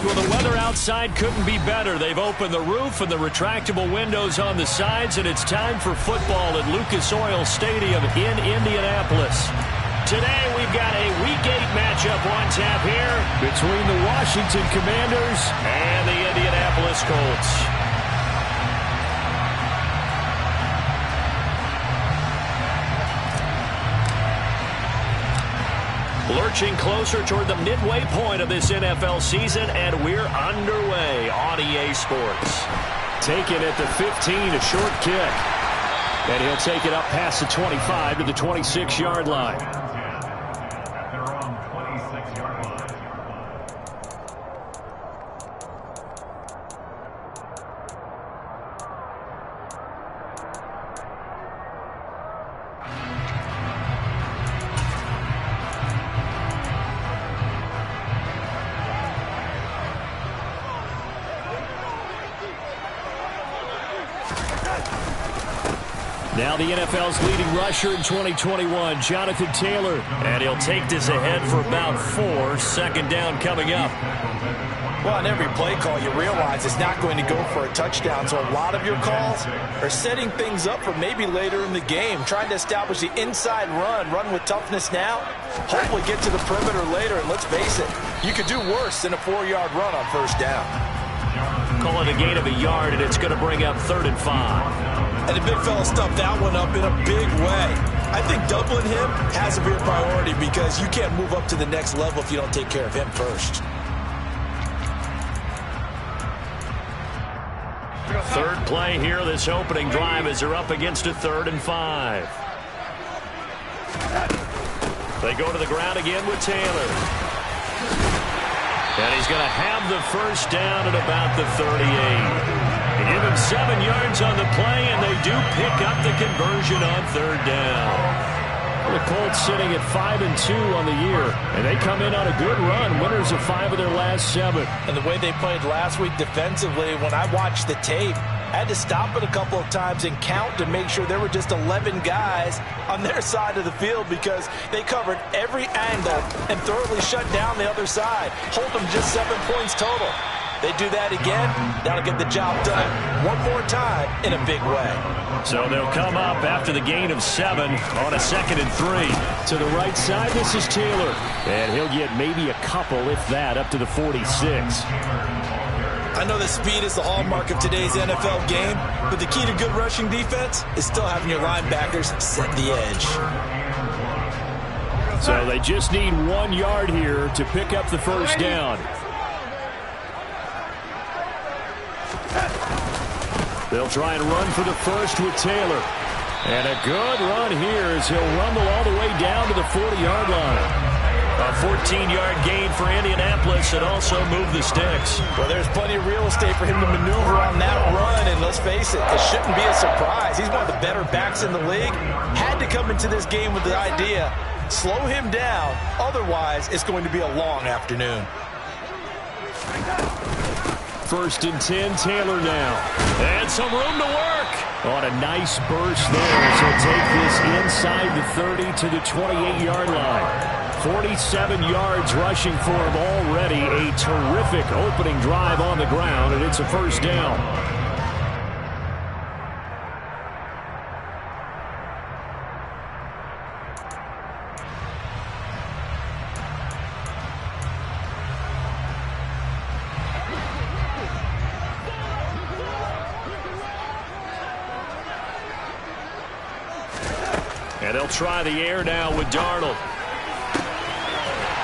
Well, the weather outside couldn't be better. They've opened the roof and the retractable windows on the sides, and it's time for football at Lucas Oil Stadium in Indianapolis. Today, we've got a Week 8 matchup on tap here between the Washington Commanders and the Indianapolis Colts. Lurching closer toward the midway point of this NFL season, and we're underway on EA Sports. Taken at the 15, a short kick. And he'll take it up past the 25 to the 26-yard line. Now the NFL's leading rusher in 2021, Jonathan Taylor. And he'll take this ahead for about 4. Second down coming up. Well, on every play call, you realize it's not going to go for a touchdown. So a lot of your calls are setting things up for maybe later in the game, trying to establish the inside run with toughness now, hopefully get to the perimeter later. And let's face it, you could do worse than a 4-yard run on first down. Call it a gain of a yard, and it's going to bring up 3rd and 5. And the big fella stuffed that one up in a big way. I think doubling him has to be a priority because you can't move up to the next level if you don't take care of him first. Third play here, this opening drive, as they're up against a 3rd and 5. They go to the ground again with Taylor. And he's going to have the first down at about the 38. They give him 7 yards on the play, and they do pick up the conversion on 3rd down. The Colts sitting at 5-2 on the year, and they come in on a good run, winners of 5 of their last 7. And the way they played last week defensively, when I watched the tape, I had to stop it a couple of times and count to make sure there were just 11 guys on their side of the field because they covered every angle and thoroughly shut down the other side, hold them just 7 points total. They do that again, that'll get the job done one more time in a big way. So they'll come up after the gain of 7 on a 2nd and 3. To the right side, this is Taylor. And he'll get maybe a couple, if that, up to the 46. I know that speed is the hallmark of today's NFL game, but the key to good rushing defense is still having your linebackers set the edge. So they just need 1 yard here to pick up the first down. They'll try and run for the first with Taylor. And a good run here as he'll rumble all the way down to the 40-yard line. A 14-yard gain for Indianapolis and also move the sticks. Well, there's plenty of real estate for him to maneuver on that run. And let's face it, it shouldn't be a surprise. He's one of the better backs in the league. Had to come into this game with the idea, slow him down. Otherwise, it's going to be a long afternoon. 1st and 10, Taylor now. And some room to work. On a nice burst there as he'll take this inside the 30 to the 28-yard line. 47 yards rushing for him already. A terrific opening drive on the ground, and it's a first down. And they'll try the air now with Darnold.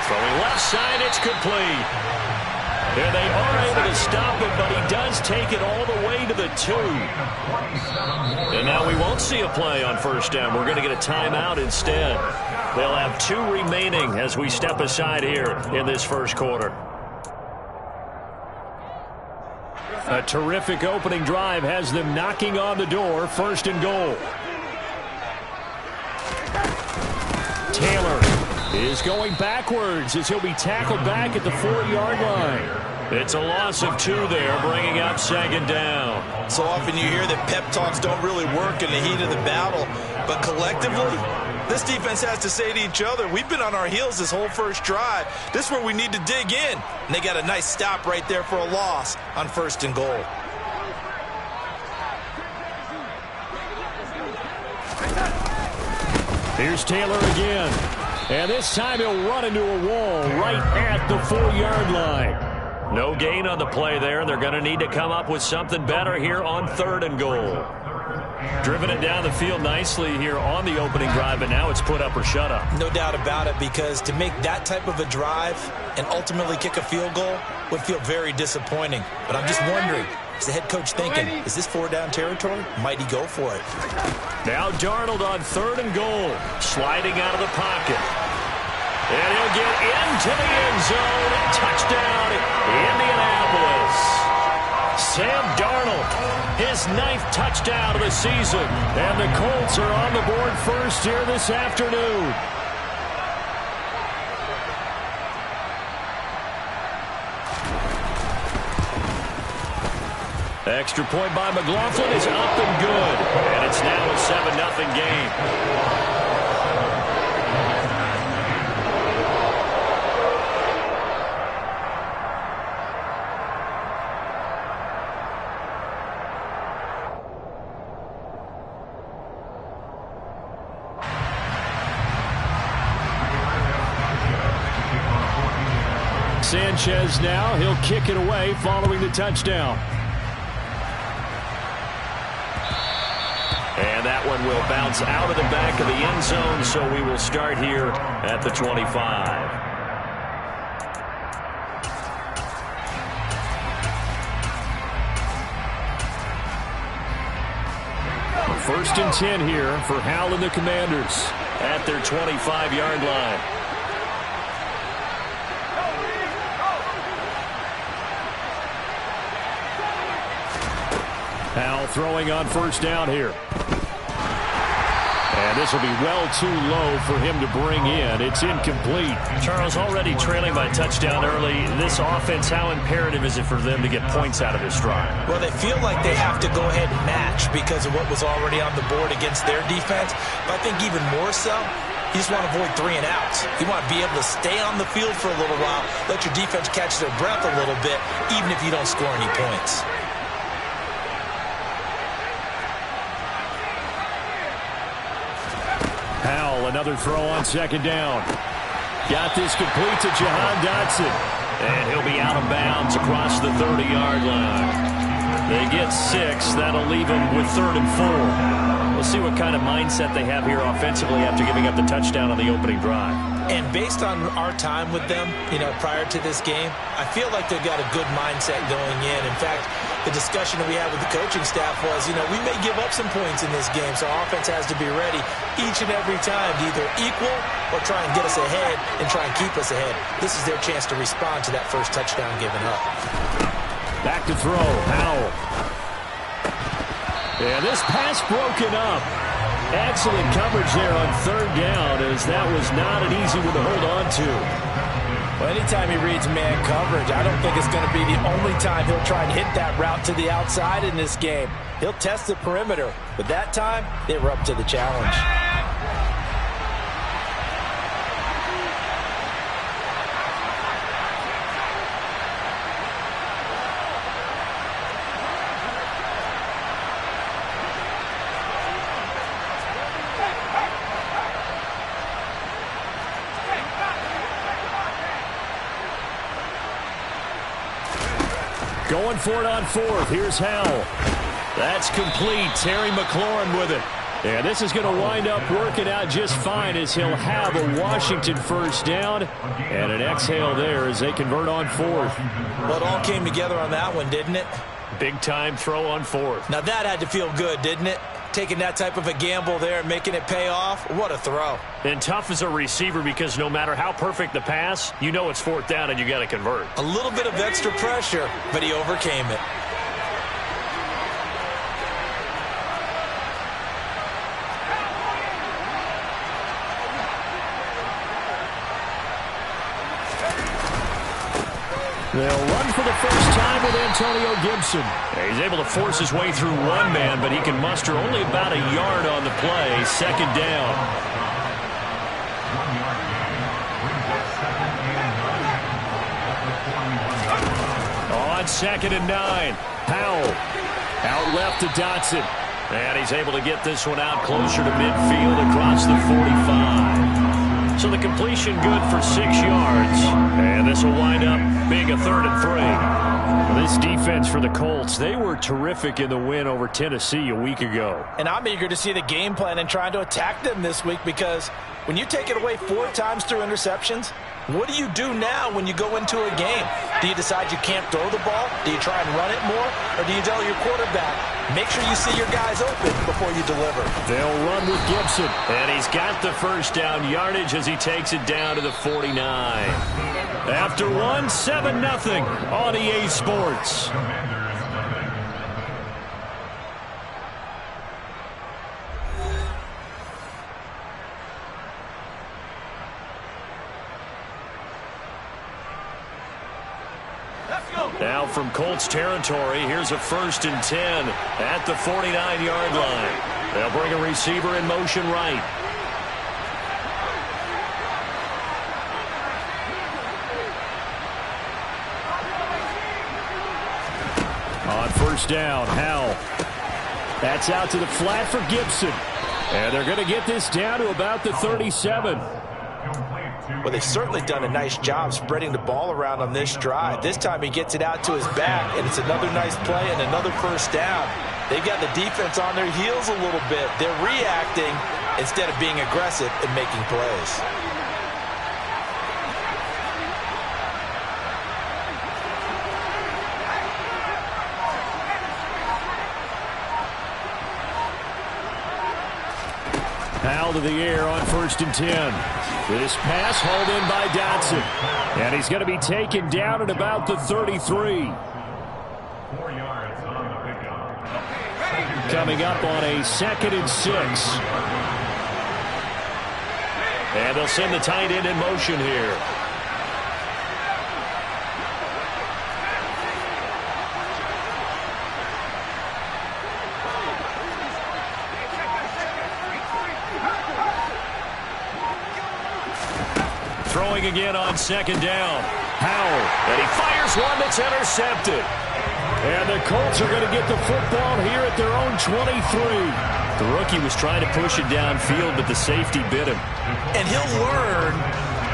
Throwing left side, it's complete. And they are able to stop him, but he does take it all the way to the 2. And now we won't see a play on first down. We're going to get a timeout instead. They'll have 2 remaining as we step aside here in this first quarter. A terrific opening drive has them knocking on the door. 1st and goal. Taylor is going backwards as he'll be tackled back at the 4-yard line. It's a loss of 2 there, bringing up 2nd down. So often you hear that pep talks don't really work in the heat of the battle, but collectively, This defense has to say to each other, we've been on our heels this whole first drive. This is where we need to dig in. And they got a nice stop right there for a loss on 1st and goal. Here's Taylor again. And this time he'll run into a wall right at the 4-yard line. No gain on the play there. They're going to need to come up with something better here on 3rd and goal. Driven it down the field nicely here on the opening drive, but now it's put up or shut up. No doubt about it, because to make that type of a drive and ultimately kick a field goal would feel very disappointing. But I'm just wondering, is the head coach thinking, is this 4-down territory? Might he go for it? Now Darnold on 3rd and goal, sliding out of the pocket. And he'll get into the end zone. Touchdown, Indianapolis. Sam Darnold, his 9th touchdown of the season. And the Colts are on the board first here this afternoon. Extra point by McLaughlin is up and good. And it's now a 7-0 game. Sanchez now, he'll kick it away following the touchdown. And that one will bounce out of the back of the end zone, so we will start here at the 25. 1st and 10 here for Howell and the Commanders at their 25-yard line. Howell throwing on 1st down here. And this will be well too low for him to bring in. It's incomplete. Charles, already trailing by touchdown early. This offense, how imperative is it for them to get points out of this drive? Well, they feel like they have to go ahead and match because of what was already on the board against their defense. But I think even more so, you just want to avoid 3 and outs. You want to be able to stay on the field for a little while, let your defense catch their breath a little bit, even if you don't score any points. Howell, another throw on 2nd down. Got this complete to Jahan Dotson. And he'll be out of bounds across the 30-yard line. They get 6. That'll leave them with 3rd and 4. We'll see what kind of mindset they have here offensively after giving up the touchdown on the opening drive. And based on our time with them, prior to this game, I feel like they've got a good mindset going in. In fact, the discussion that we had with the coaching staff was, we may give up some points in this game, so our offense has to be ready each and every time to either equal or try and get us ahead and try and keep us ahead. This is their chance to respond to that first touchdown given up. Back to throw, Howell. And this pass broken up. Excellent coverage there on 3rd down, as that was not an easy one to hold on to. Well, anytime he reads man coverage, I don't think it's going to be the only time he'll try and hit that route to the outside in this game. He'll test the perimeter, but that time, they were up to the challenge. Going for it on 4th. Here's Howell. That's complete. Terry McLaurin with it. And this is going to wind up working out just fine, as he'll have a Washington 1st down. And an exhale there as they convert on 4th. Well, it all came together on that one, didn't it? Big time throw on 4th. Now that had to feel good, didn't it? Taking that type of a gamble there and making it pay off. What a throw. And tough as a receiver, because no matter how perfect the pass, you know it's 4th down and you got to convert. A little bit of extra pressure, but he overcame it. They'll run for the first time with Antonio Gibson. He's able to force his way through one man, but he can muster only about a yard on the play. 2nd down. 2nd and 9. Howell out left to Dotson. And he's able to get this one out closer to midfield across the 45. So the completion good for 6 yards. And this will wind up being a 3rd and 3. Well, this defense for the Colts, they were terrific in the win over Tennessee a week ago. And I'm eager to see the game plan and trying to attack them this week, because when you take it away 4 times through interceptions, what do you do now when you go into a game? Do you decide you can't throw the ball? Do you try and run it more? Or do you tell your quarterback, make sure you see your guys open before you deliver? They'll run with Gibson. And he's got the first down yardage as he takes it down to the 49. After 7-0 on EA Sports. Now from Colts territory, here's a 1st and 10 at the 49-yard line. They'll bring a receiver in motion right. On 1st down, Howell. That's out to the flat for Gibson. And they're going to get this down to about the 37. Well, they've certainly done a nice job spreading the ball around on this drive. This time he gets it out to his back, and it's another nice play and another 1st down. They've got the defense on their heels a little bit. They're reacting instead of being aggressive and making plays. Howell to the air on 1st and 10. This pass hauled in by Dotson. And he's going to be taken down at about the 33. 4 yards on the pickup. Coming up on a 2nd and 6. And they'll send the tight end in motion here. Throwing again on 2nd down. Howell. And he fires one that's intercepted. And the Colts are going to get the football here at their own 23. The rookie was trying to push it downfield, but the safety bit him. And he'll learn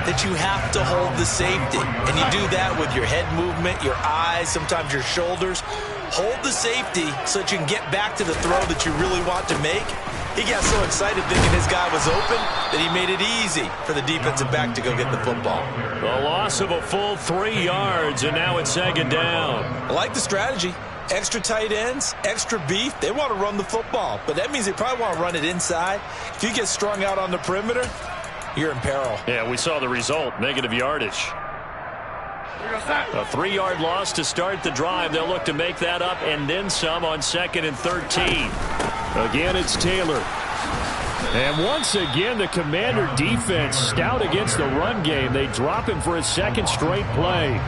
that you have to hold the safety. And you do that with your head movement, your eyes, sometimes your shoulders. Hold the safety so that you can get back to the throw that you really want to make. He got so excited thinking his guy was open that he made it easy for the defensive back to go get the football. A loss of a full 3 yards, and now it's 2nd down. I like the strategy. Extra tight ends, extra beef. They want to run the football, but that means they probably want to run it inside. If you get strung out on the perimeter, you're in peril. Yeah, we saw the result, negative yardage. A 3-yard loss to start the drive. They'll look to make that up and then some on 2nd and 13. Again, it's Taylor. And once again, the Commander defense stout against the run game. They drop him for a 2nd straight play.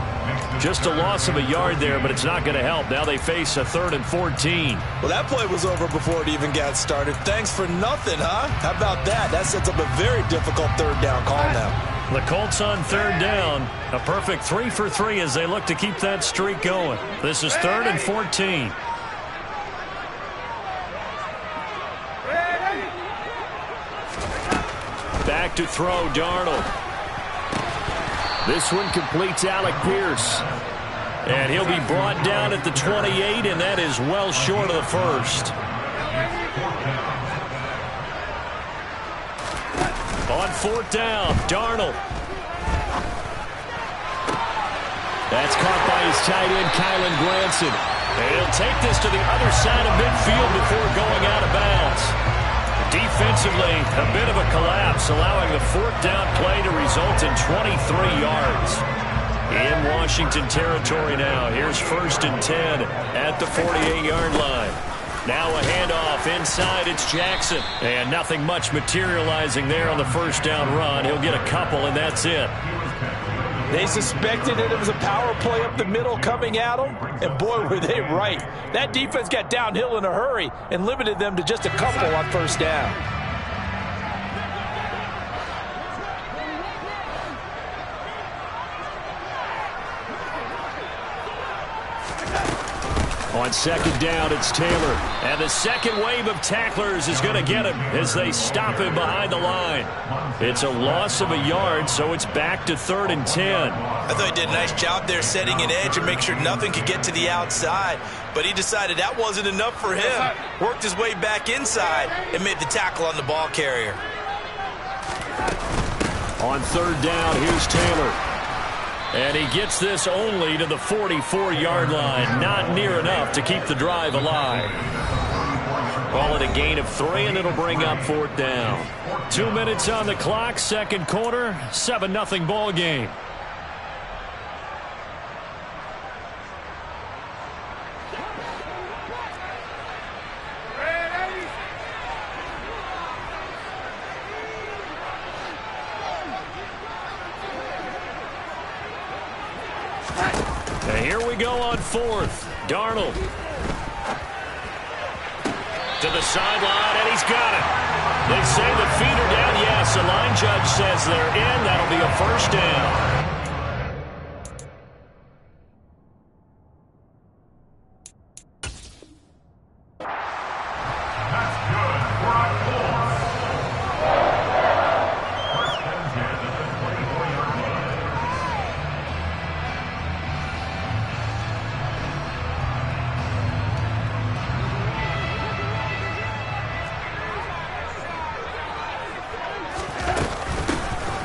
Just a loss of a yard there, but it's not going to help. Now they face a 3rd and 14. Well, that play was over before it even got started. Thanks for nothing, huh? How about that? That sets up a very difficult 3rd down call now. The Colts on 3rd down. A perfect 3 for 3 as they look to keep that streak going. This is 3rd and 14. Back to throw, Darnold. This one completes Alec Pierce. And he'll be brought down at the 28, and that is well short of the 1st. On 4th down, Darnold. That's caught by his tight end, Kylan Granson. And he'll take this to the other side of midfield before going out of bounds. Defensively, a bit of a collapse, allowing the 4th down play to result in 23 yards. In Washington territory now. Here's 1st and 10 at the 48-yard line. Now a handoff inside. It's Jackson. And nothing much materializing there on the 1st down run. He'll get a couple, and that's it. They suspected it was a power play up the middle coming at them, and boy, were they right. That defense got downhill in a hurry and limited them to just a couple on 1st down. On second down, it's Taylor. And the second wave of tacklers is going to get him as they stop him behind the line. It's a loss of a yard, so it's back to 3rd and 10. I thought he did a nice job there setting an edge and make sure nothing could get to the outside. But he decided that wasn't enough for him. Worked his way back inside and made the tackle on the ball carrier. On 3rd down, here's Taylor. And he gets this only to the 44-yard line. Not near enough to keep the drive alive. Call it a gain of 3, and it'll bring up 4th down. 2 minutes on the clock, second quarter, 7-0 ball game. And here we go on 4th. Darnold. To the sideline, and he's got it. They say the feet are down. Yes, the line judge says they're in. That'll be a 1st down.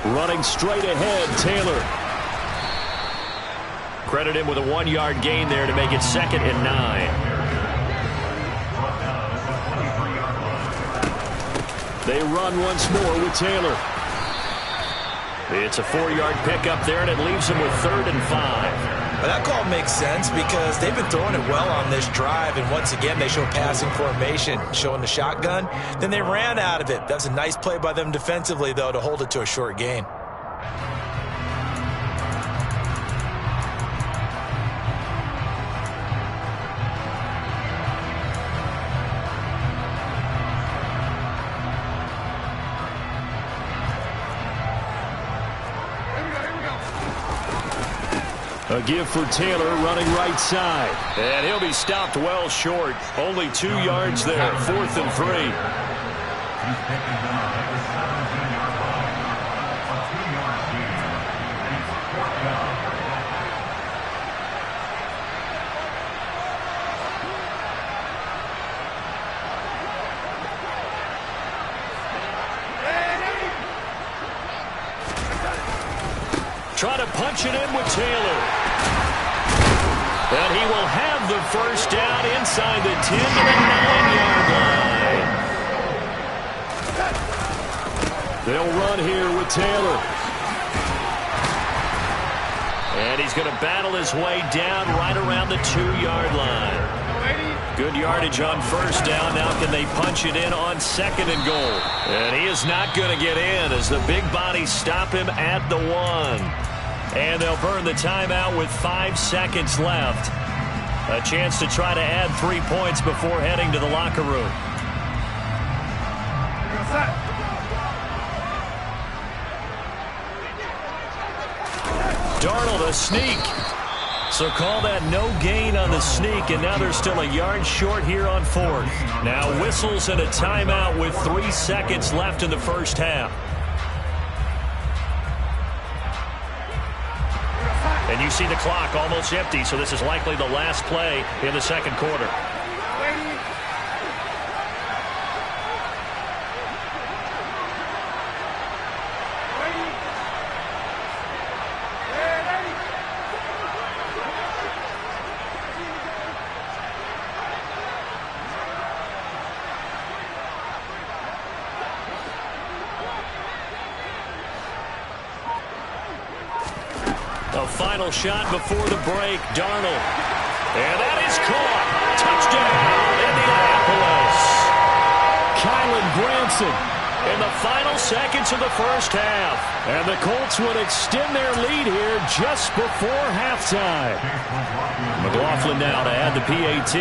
Running straight ahead, Taylor. Credit him with a 1-yard gain there to make it 2nd and 9. They run once more with Taylor. It's a 4-yard pickup there, and it leaves him with 3rd and 5. Well, that call makes sense because they've been throwing it well on this drive, and once again they show passing formation, showing the shotgun. Then they ran out of it. That was a nice play by them defensively, though, to hold it to a short gain. A give for Taylor running right side. And he'll be stopped well short. Only 2 yards there. 4th and 3. He's taken down at the 17-yard line. A 2-yard gain. It's 4th down. Try to punch it in with Taylor. And he will have the 1st down inside the 10 to the 9-yard line. They'll run here with Taylor. And he's going to battle his way down right around the 2-yard line. Good yardage on 1st down. Now can they punch it in on 2nd and goal? And he is not going to get in as the big bodies stop him at the 1. And they'll burn the timeout with 5 seconds left. A chance to try to add 3 points before heading to the locker room. Darnold, a sneak. So call that no gain on the sneak, and now they're still a yard short here on 4th. Now whistles and a timeout with 3 seconds left in the 1st half. And you see the clock almost empty, so this is likely the last play in the 2nd quarter. A final shot before the break, Darnold. And that is caught. Touchdown, Indianapolis. Kylan Granson in the final seconds of the 1st half. And the Colts would extend their lead here just before halftime. McLaughlin now to add the PAT.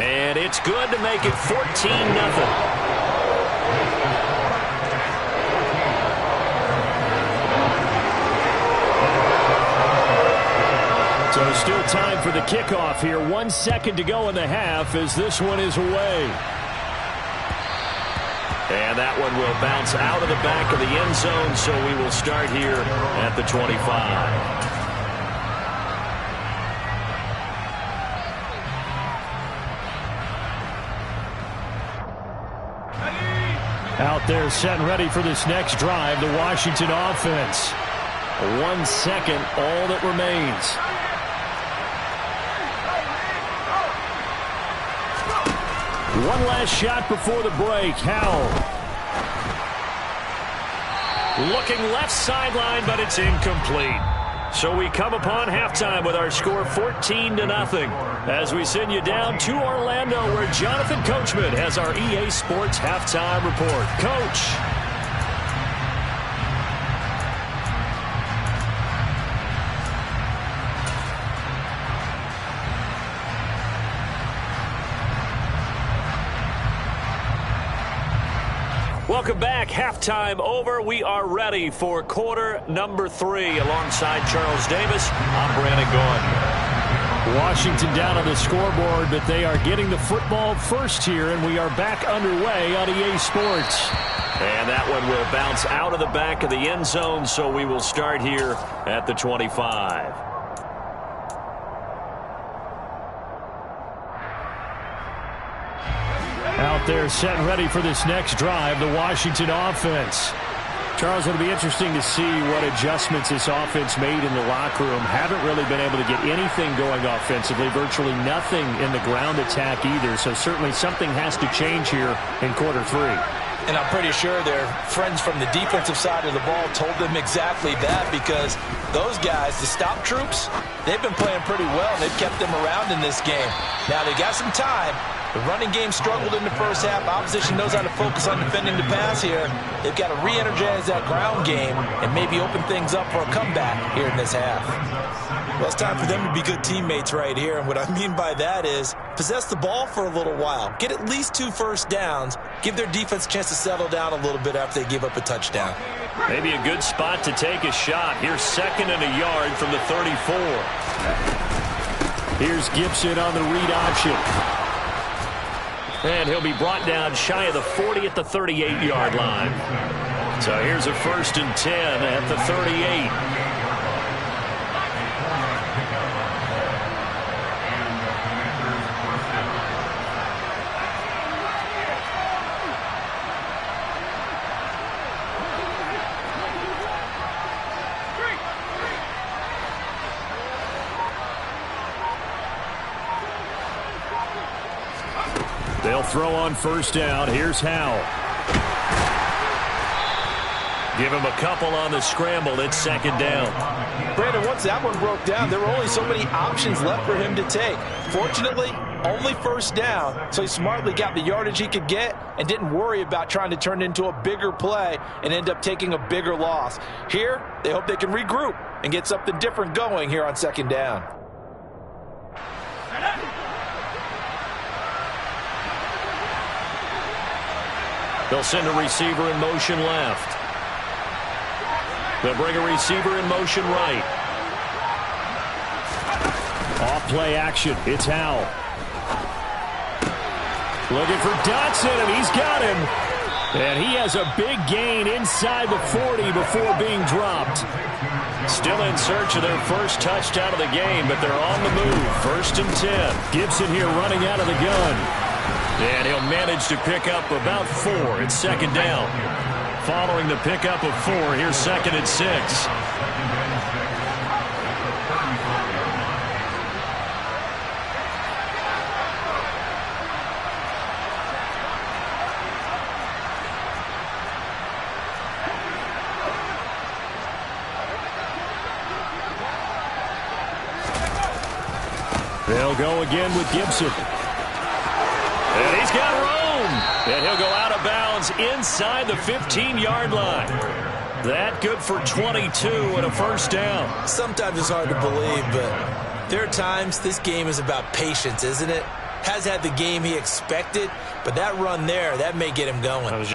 And it's good to make it 14-0. Still time for the kickoff here. 1 second to go in the half as this one is away. And that one will bounce out of the back of the end zone, so we will start here at the 25. Out there set and ready for this next drive, the Washington offense. 1 second, all that remains. One last shot before the break. Howell. Looking left sideline, but it's incomplete. So we come upon halftime with our score 14-0 as we send you down to Orlando where Jonathan Coachman has our EA Sports halftime report. Coach. Welcome back. Halftime over. We are ready for quarter number 3. Alongside Charles Davis, I'm Brandon Gaughan. Washington down on the scoreboard, but they are getting the football first here, and we are back underway on EA Sports. And that one will bounce out of the back of the end zone, so we will start here at the 25. Out there set and ready for this next drive, the Washington offense. Charles, it'll be interesting to see what adjustments this offense made in the locker room. Haven't really been able to get anything going offensively, virtually nothing in the ground attack either. So certainly something has to change here in quarter 3. And I'm pretty sure their friends from the defensive side of the ball told them exactly that, because those guys, the stop troops, they've been playing pretty well, and they've kept them around in this game. Now they got some time. The running game struggled in the first half. Opposition knows how to focus on defending the pass here. They've got to re-energize that ground game and maybe open things up for a comeback here in this half. Well, it's time for them to be good teammates right here. And what I mean by that is possess the ball for a little while. Get at least 2 first downs. Give their defense a chance to settle down a little bit after they give up a touchdown. Maybe a good spot to take a shot. Here's 2nd and a yard from the 34. Here's Gibson on the read option. And he'll be brought down shy of the 40 at the 38-yard line. So here's a 1st and 10 at the 38. They'll throw on 1st down. Here's Howell. Give him a couple on the scramble. It's 2nd down. Brandon, once that one broke down, there were only so many options left for him to take. Fortunately, only 1st down, so he smartly got the yardage he could get and didn't worry about trying to turn it into a bigger play and end up taking a bigger loss. Here, they hope they can regroup and get something different going here on 2nd down. They'll send a receiver in motion left. They'll bring a receiver in motion right. Off play action. It's Howell. Looking for Dotson, and he's got him. And he has a big gain inside the 40 before being dropped. Still in search of their first touchdown of the game, but they're on the move. 1st and 10. Gibson here running out of the gun. And he'll manage to pick up about 4. It's 2nd down. Following the pickup of 4, here's 2nd and 6. They'll go again with Gibson. And he's got room. And he'll go out of bounds inside the 15-yard line. That good for 22 and a 1st down. Sometimes it's hard to believe, but there are times this game is about patience, isn't it? Has had the game he expected, but that run there, that may get him going.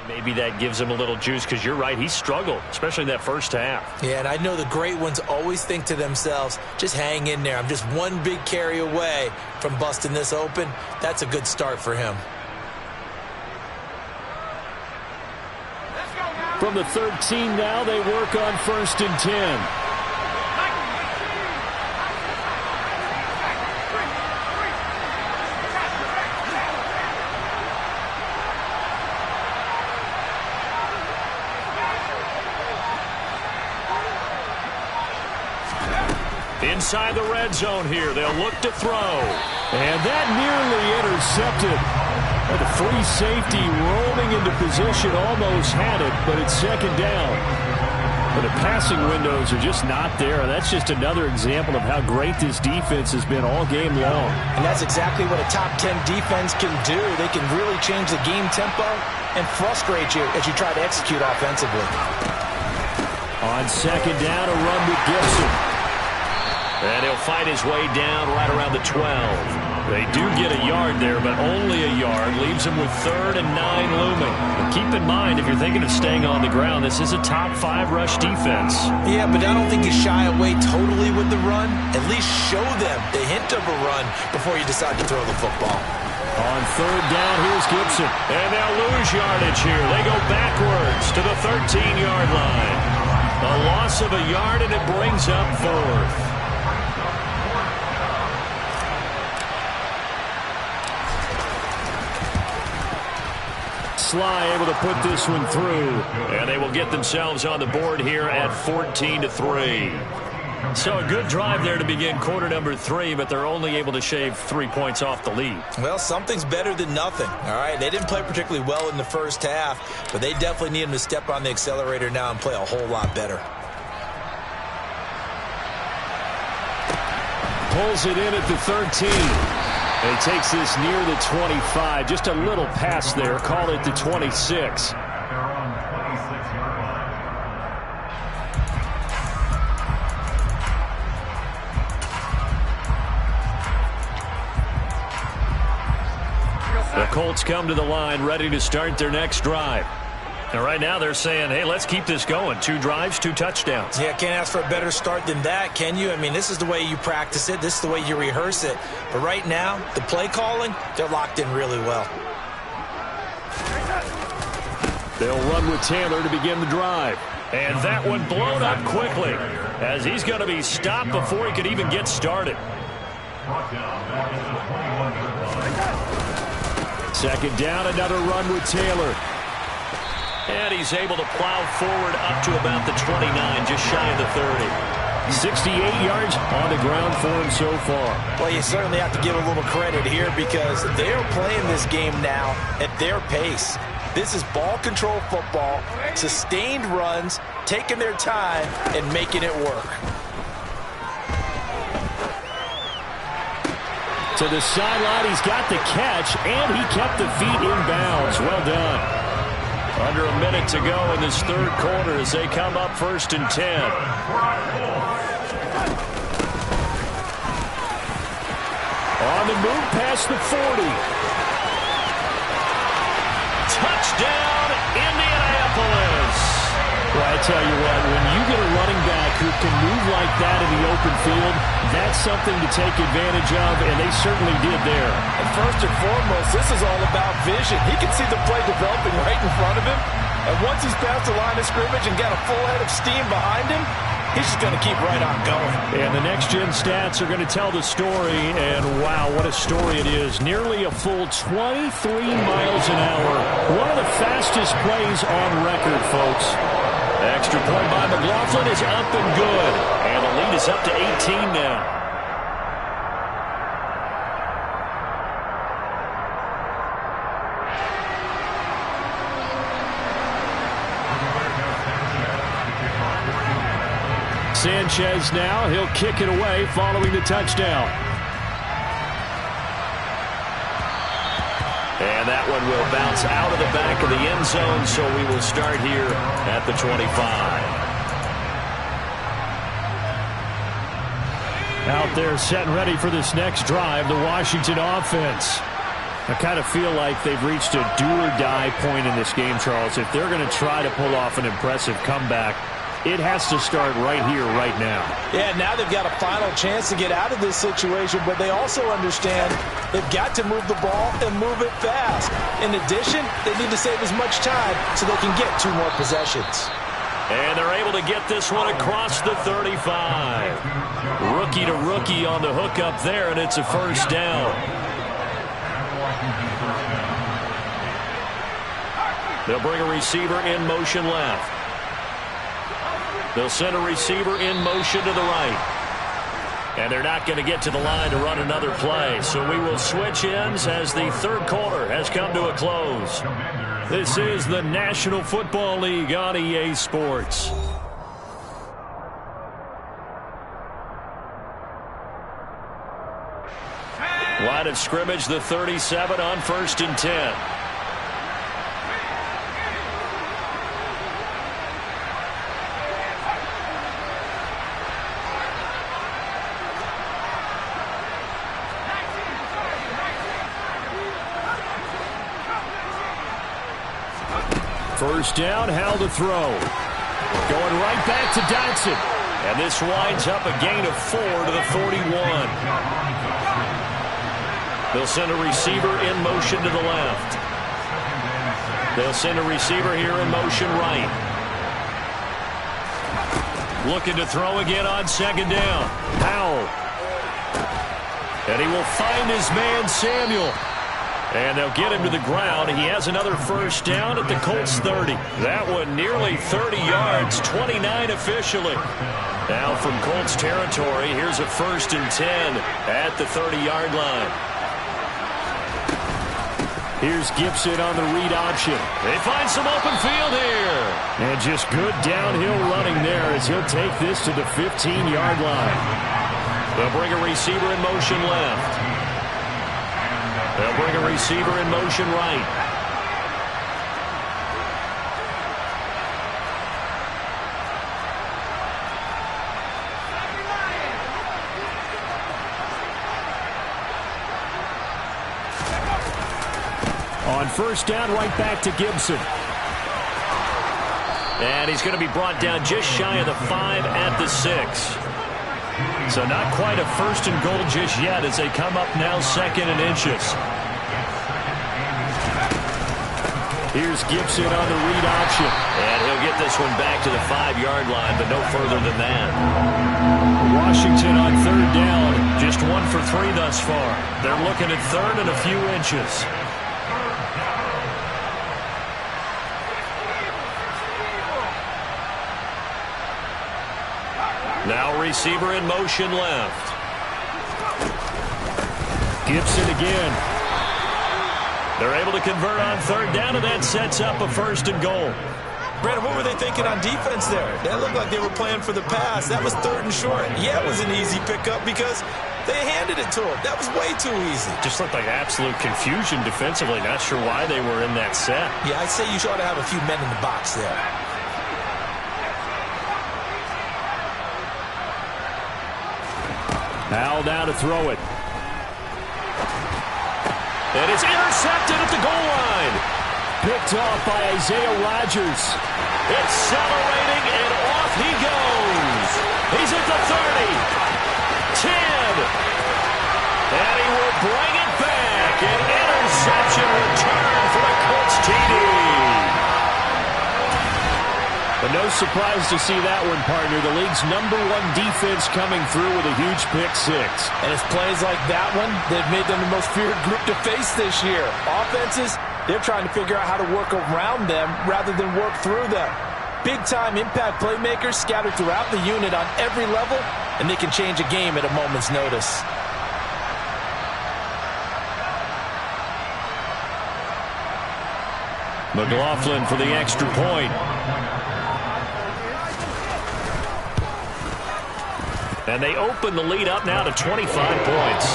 Maybe that gives him a little juice because you're right, he struggled, especially in that first half. Yeah, and I know the great ones always think to themselves, just hang in there. I'm just one big carry away from busting this open. That's a good start for him. From the 13 now, they work on 1st and 10. Inside the red zone here, they'll look to throw. And that nearly intercepted. The free safety rolling into position, almost had it, but it's 2nd down. But the passing windows are just not there. That's just another example of how great this defense has been all game long. And that's exactly what a top 10 defense can do. They can really change the game tempo and frustrate you as you try to execute offensively. On 2nd down, a run with Gibson. And he'll fight his way down right around the 12. They do get a yard there, but only a yard. Leaves him with 3rd and 9 looming. But keep in mind, if you're thinking of staying on the ground, this is a top 5 rush defense. Yeah, but I don't think you shy away totally with the run. At least show them the hint of a run before you decide to throw the football. On 3rd down, here's Gibson. And they'll lose yardage here. They go backwards to the 13-yard line. A loss of a yard, and it brings up 4th. Sly able to put this one through, and they will get themselves on the board here at 14-3. So a good drive there to begin quarter number 3, but they're only able to shave 3 points off the lead. Well, something's better than nothing, all right? They didn't play particularly well in the first half, but they definitely need them to step on the accelerator now and play a whole lot better. Pulls it in at the 13. And he takes this near the 25. Just a little pass there. Call it the 26. They're on the 26-yard line. The Colts come to the line ready to start their next drive. And right now they're saying, hey, let's keep this going. 2 drives, 2 touchdowns. Yeah, can't ask for a better start than that, can you? I mean, this is the way you practice it. This is the way you rehearse it. But right now, the play calling, they're locked in really well. They'll run with Taylor to begin the drive. And that one blown up quickly as he's going to be stopped before he could even get started. 2nd down, another run with Taylor. And he's able to plow forward up to about the 29, just shy of the 30. 68 yards on the ground for him so far. Well, you certainly have to give a little credit here because they are playing this game now at their pace. This is ball control football, sustained runs, taking their time, and making it work. To the sideline, he's got the catch, and he kept the feet in bounds. Well done. Under a minute to go in this 3rd quarter as they come up 1st and 10. On the move past the 40. Touchdown, Indianapolis. Well, I tell you what, when you get a running back who can move like that in the open field, that's something to take advantage of, and they certainly did there. And first and foremost, this is all about vision. He can see the play developing right in front of him, and once he's past the line of scrimmage and got a full head of steam behind him, he's just going to keep right on going. And the next-gen stats are going to tell the story, and wow, what a story it is. Nearly a full 23 miles an hour. One of the fastest plays on record, folks. Extra point by McLaughlin is up and good. And the lead is up to 18 now. Sanchez now, he'll kick it away following the touchdown. And that one will bounce out of the back of the end zone, so we will start here at the 25. Out there set and ready for this next drive, the Washington offense. I kind of feel like they've reached a do-or-die point in this game, Charles. If they're going to try to pull off an impressive comeback, it has to start right here, right now. Yeah, now they've got a final chance to get out of this situation, but they also understand they've got to move the ball and move it fast. In addition, they need to save as much time so they can get 2 more possessions. And they're able to get this one across the 35. Rookie to rookie on the hook up there, and it's a first down. They'll bring a receiver in motion left. They'll send a receiver in motion to the right. And they're not going to get to the line to run another play. So we will switch ends as the third quarter has come to a close. This is the National Football League on EA Sports. Line of scrimmage, the 37 on 1st and 10. First down, Howell to throw. Going right back to Dotson. And this winds up a gain of 4 to the 41. They'll send a receiver in motion to the left. They'll send a receiver here in motion right. Looking to throw again on 2nd down. Howell. And he will find his man Samuel. And they'll get him to the ground. He has another first down at the Colts 30. That one nearly 30 yards, 29 officially. Now from Colts territory, here's a 1st and 10 at the 30-yard line. Here's Gibson on the read option. They find some open field here. And just good downhill running there as he'll take this to the 15-yard line. They'll bring a receiver in motion left. They'll bring a receiver in motion right. On 1st down, right back to Gibson. And he's going to be brought down just shy of the 5 at the 6. So not quite a 1st and goal just yet as they come up now 2nd and inches. Here's Gibson on the read option. And he'll get this one back to the 5-yard line, but no further than that. Washington on 3rd down. Just 1 for 3 thus far. They're looking at 3rd and a few inches. Now receiver in motion left. Gibson again. They're able to convert on 3rd down, and that sets up a 1st and goal. Brandon, what were they thinking on defense there? That looked like they were playing for the pass. That was 3rd and short. Yeah, it was an easy pickup because they handed it to him. That was way too easy. Just looked like absolute confusion defensively. Not sure why they were in that set. Yeah, I'd say you ought to have a few men in the box there. Howell now to throw it. And it's intercepted at the goal line. Picked off by Isaiah Rodgers. Accelerating, and off he goes. He's at the 30. 10. And he will bring it back. An interception return for the Colts TD. But no surprise to see that one, partner. The league's #1 defense coming through with a huge pick 6. And it's plays like that one that made them the most feared group to face this year. Offenses, they're trying to figure out how to work around them rather than work through them. Big-time impact playmakers scattered throughout the unit on every level, and they can change a game at a moment's notice. McLaughlin for the extra point. And they open the lead up now to 25 points.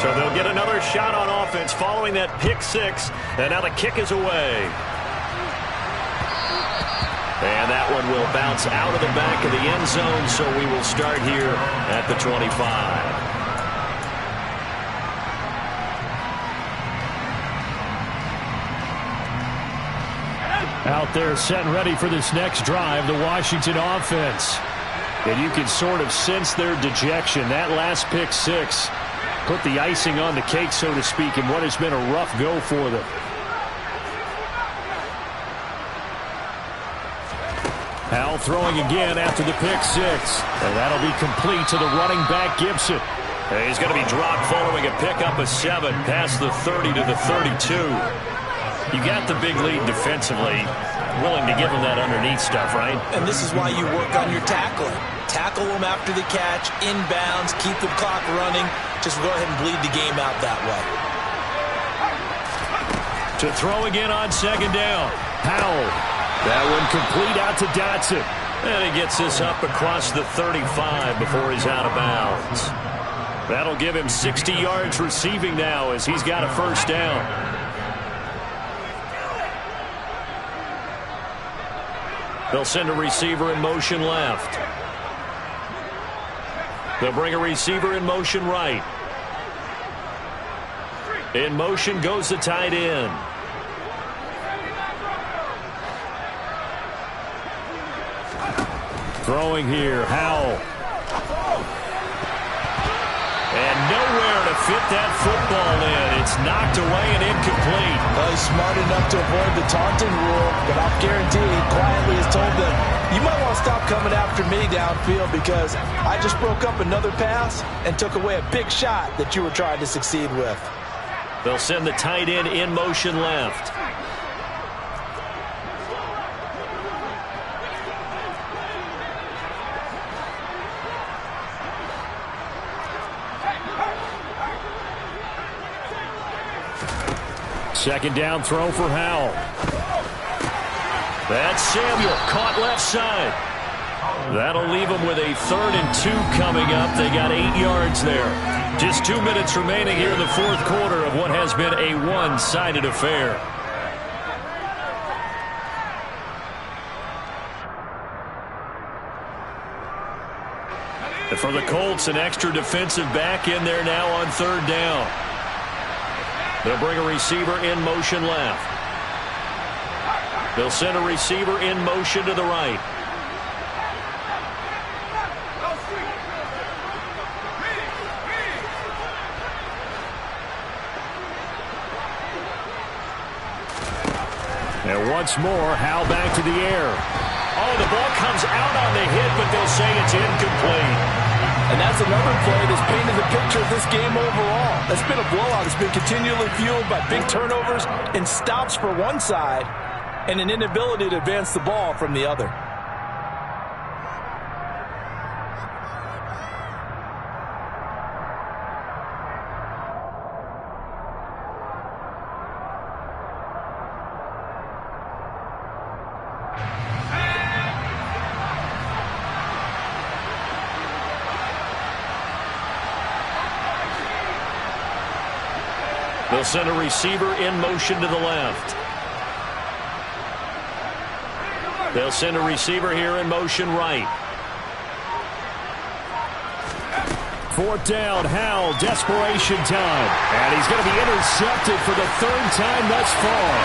So they'll get another shot on offense following that pick 6. And now the kick is away. And that one will bounce out of the back of the end zone, so we will start here at the 25. Out there set and ready for this next drive, the Washington offense. And you can sort of sense their dejection. That last pick six put the icing on the cake, so to speak, in what has been a rough go for them. Howell throwing again after the pick six. And that'll be complete to the running back, Gibson. And he's going to be dropped following a pickup of 7 past the 30 to the 32. You got the big lead defensively. Willing to give them that underneath stuff, right? And this is why you work on your tackling. Tackle them after the catch, inbounds, keep the clock running. Just go ahead and bleed the game out that way. To throw again on second down. Howell. That one complete out to Dotson. And he gets this up across the 35 before he's out of bounds. That'll give him 60 yards receiving now as he's got a first down. They'll send a receiver in motion left. They'll bring a receiver in motion right. In motion goes the tight end. Throwing here, Howell. And nowhere to fit that football in. It's knocked away and incomplete. Well, he's smart enough to avoid the taunting rule, but I'll guarantee he quietly has told them, you might want to stop coming after me downfield because I just broke up another pass and took away a big shot that you were trying to succeed with. They'll send the tight end in motion left. Second down throw for Howell. That's Samuel, caught left side. That'll leave them with a 3rd and 2 coming up. They got 8 yards there. Just 2 minutes remaining here in the fourth quarter of what has been a one-sided affair. And for the Colts, an extra defensive back in there now on 3rd down. They'll bring a receiver in motion left. They'll send a receiver in motion to the right. And once more, Howell back to the air. Oh, the ball comes out on the hit, but they'll say it's incomplete. And that's another play that's painted the picture of this game overall. It's been a blowout. It's been continually fueled by big turnovers and stops for one side and an inability to advance the ball from the other. They'll send a receiver in motion to the left. They'll send a receiver here in motion right. 4th down, Howell, desperation time. And he's going to be intercepted for the 3rd time thus far.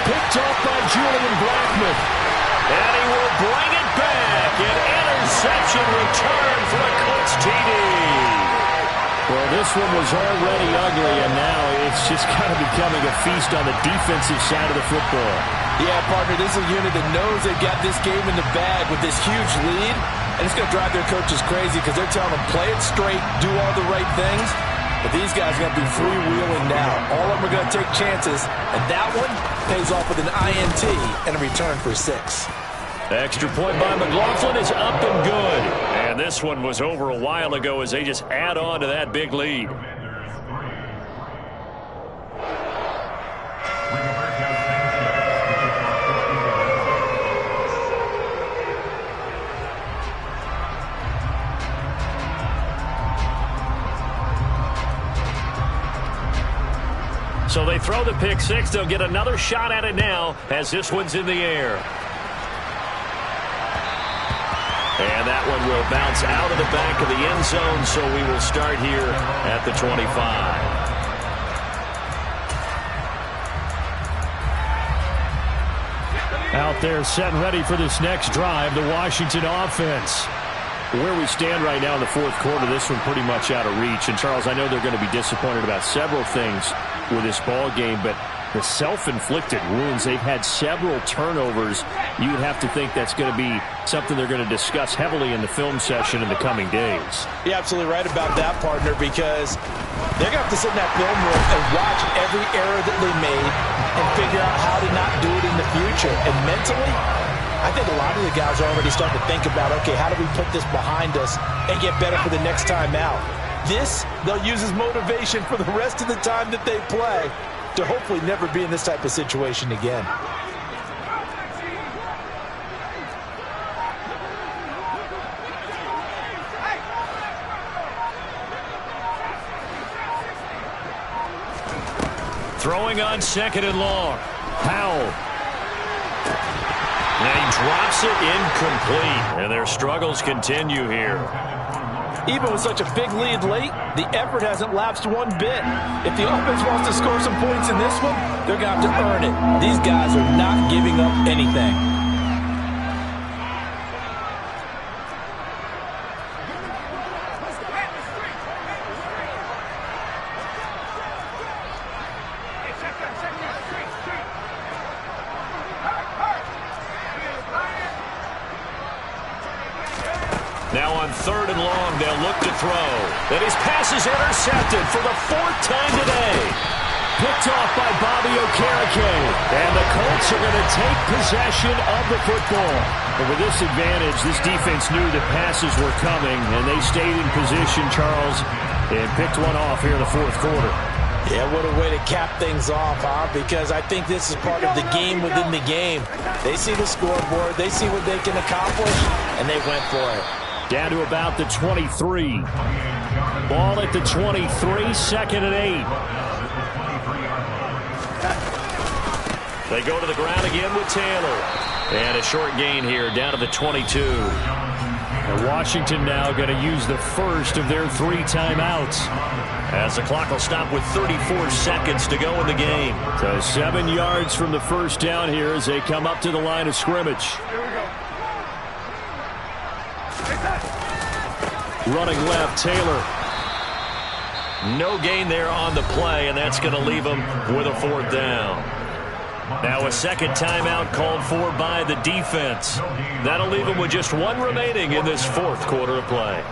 Picked off by Julian Blackmon. And he will bring it back. An interception return for a Colts TD. Well, this one was already ugly, and now it's just kind of becoming a feast on the defensive side of the football. Yeah, partner, this is a unit that knows they got this game in the bag with this huge lead, and it's going to drive their coaches crazy because they're telling them, play it straight, do all the right things. But these guys are going to be freewheeling now. All of them are going to take chances, and that one pays off with an INT and a return for 6. Extra point by McLaughlin is up and good. And this one was over a while ago as they just add on to that big lead. So they throw the pick six. They'll get another shot at it now as this one's in the air. that one will bounce out of the back of the end zone, so we will start here at the 25. Out there set and ready for this next drive, the Washington offense. Where we stand right now in the fourth quarter, this one pretty much out of reach. And, Charles, I know they're going to be disappointed about several things with this ball game, but the self-inflicted wounds, they've had several turnovers. You would have to think that's going to be something they're going to discuss heavily in the film session in the coming days. You're absolutely right about that, partner, because they're going to have to sit in that film room and watch every error that they made and figure out how to not do it in the future. And mentally, I think a lot of the guys are already starting to think about, okay, how do we put this behind us and get better for the next time out? This, they'll use as motivation for the rest of the time that they play to hopefully never be in this type of situation again. Throwing on second and long. Powell. And he drops it incomplete. And their struggles continue here. Even with such a big lead late, the effort hasn't lapsed one bit. If the offense wants to score some points in this one, they're going to have to earn it. These guys are not giving up anything. Now on third and long, they'll look to throw. And his pass is intercepted for the fourth time today. Picked off by Bobby Okereke. And the Colts are going to take possession of the football. And with this advantage, this defense knew that passes were coming, and they stayed in position, Charles, and picked one off here in the fourth quarter. Yeah, what a way to cap things off, huh? Because I think this is part of the game within the game. They see the scoreboard, they see what they can accomplish, and they went for it. Down to about the 23. Ball at the 23, second and 8. They go to the ground again with Taylor. And a short gain here, down to the 22. And Washington now going to use the first of their 3 timeouts, as the clock will stop with 34 seconds to go in the game. So 7 yards from the first down here as they come up to the line of scrimmage. Running left, Taylor. No gain there on the play, and that's going to leave him with a fourth down. Now a second timeout called for by the defense. That'll leave him with just 1 remaining in this fourth quarter of play.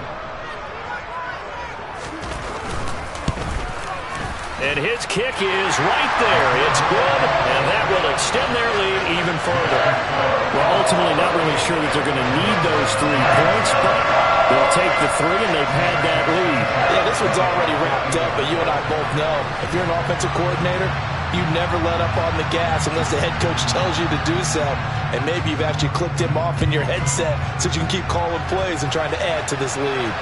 And his kick is right there. It's good, and that will extend their lead even further. Well, ultimately not really sure that they're going to need those 3 points, but they'll take the 3, and they've had that lead. Yeah, this one's already wrapped up, but you and I both know if you're an offensive coordinator, you never let up on the gas unless the head coach tells you to do so. And maybe you've actually clicked him off in your headset so you can keep calling plays and trying to add to this lead.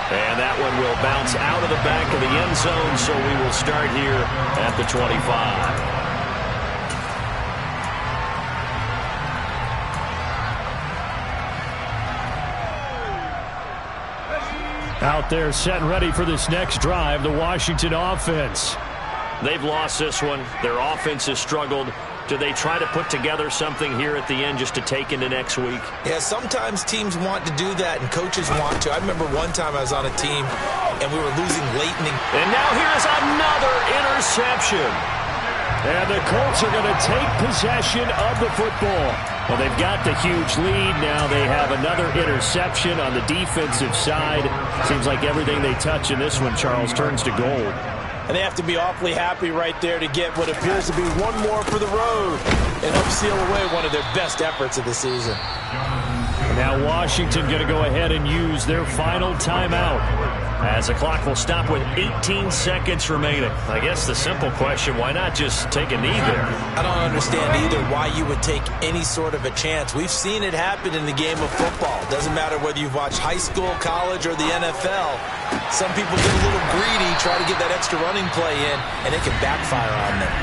And that one will bounce out of the back of the end zone, so we will start here at the 25. Out there set and ready for this next drive, the Washington offense. They've lost this one. Their offense has struggled. Do they try to put together something here at the end just to take into next week? Yeah, sometimes teams want to do that and coaches want to. I remember one time I was on a team and we were losing late in the... And now here's another interception. And the Colts are going to take possession of the football. Well, they've got the huge lead. Now they have another interception on the defensive side. Seems like everything they touch in this one, Charles, turns to gold. And they have to be awfully happy right there to get what appears to be one more for the road and help seal away one of their best efforts of the season. Now Washington going to go ahead and use their final timeout, as the clock will stop with 18 seconds remaining. I guess the simple question, why not just take a knee there? I don't understand either why you would take any sort of a chance. We've seen it happen in the game of football. Doesn't matter whether you've watched high school, college, or the NFL. Some people get a little greedy, try to get that extra running play in, and it can backfire on them.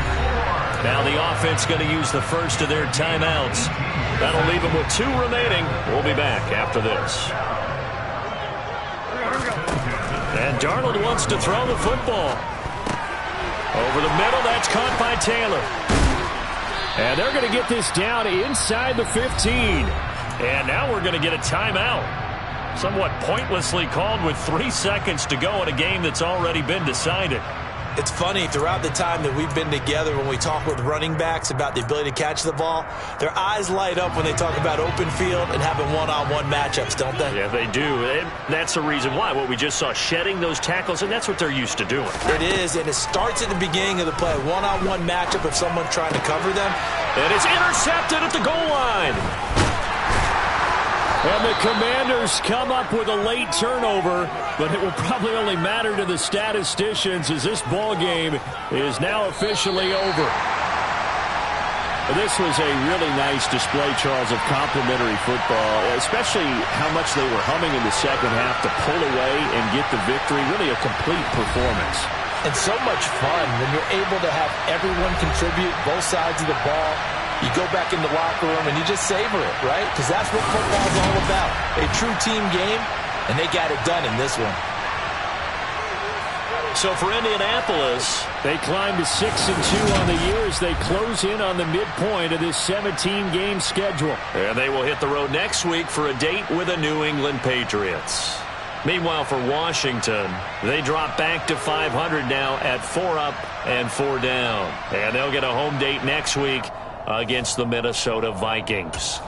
Now the offense going to use the first of their timeouts. That'll leave him with 2 remaining. We'll be back after this. And Darnold wants to throw the football. Over the middle, that's caught by Taylor. And they're going to get this down inside the 15. And now we're going to get a timeout. Somewhat pointlessly called with 3 seconds to go in a game that's already been decided. It's funny, throughout the time that we've been together, when we talk with running backs about the ability to catch the ball, their eyes light up when they talk about open field and having one-on-one matchups, don't they? Yeah, they do. And that's the reason why. What we just saw, shedding those tackles, and that's what they're used to doing. It is, and it starts at the beginning of the play. One-on-one matchup if someone's trying to cover them. And it's intercepted at the goal line. And the Commanders come up with a late turnover, but it will probably only matter to the statisticians as this ball game is now officially over. This was a really nice display, Charles, of complimentary football, especially how much they were humming in the second half to pull away and get the victory. Really a complete performance. And so much fun when you're able to have everyone contribute, both sides of the ball. You go back in the locker room and you just savor it, right? Because that's what football's all about. A true team game, and they got it done in this one. So for Indianapolis, they climb to 6-2 on the year as they close in on the midpoint of this 17-game schedule. And they will hit the road next week for a date with the New England Patriots. Meanwhile, for Washington, they drop back to 500 now at 4 up and 4 down. And they'll get a home date next week against the Minnesota Vikings.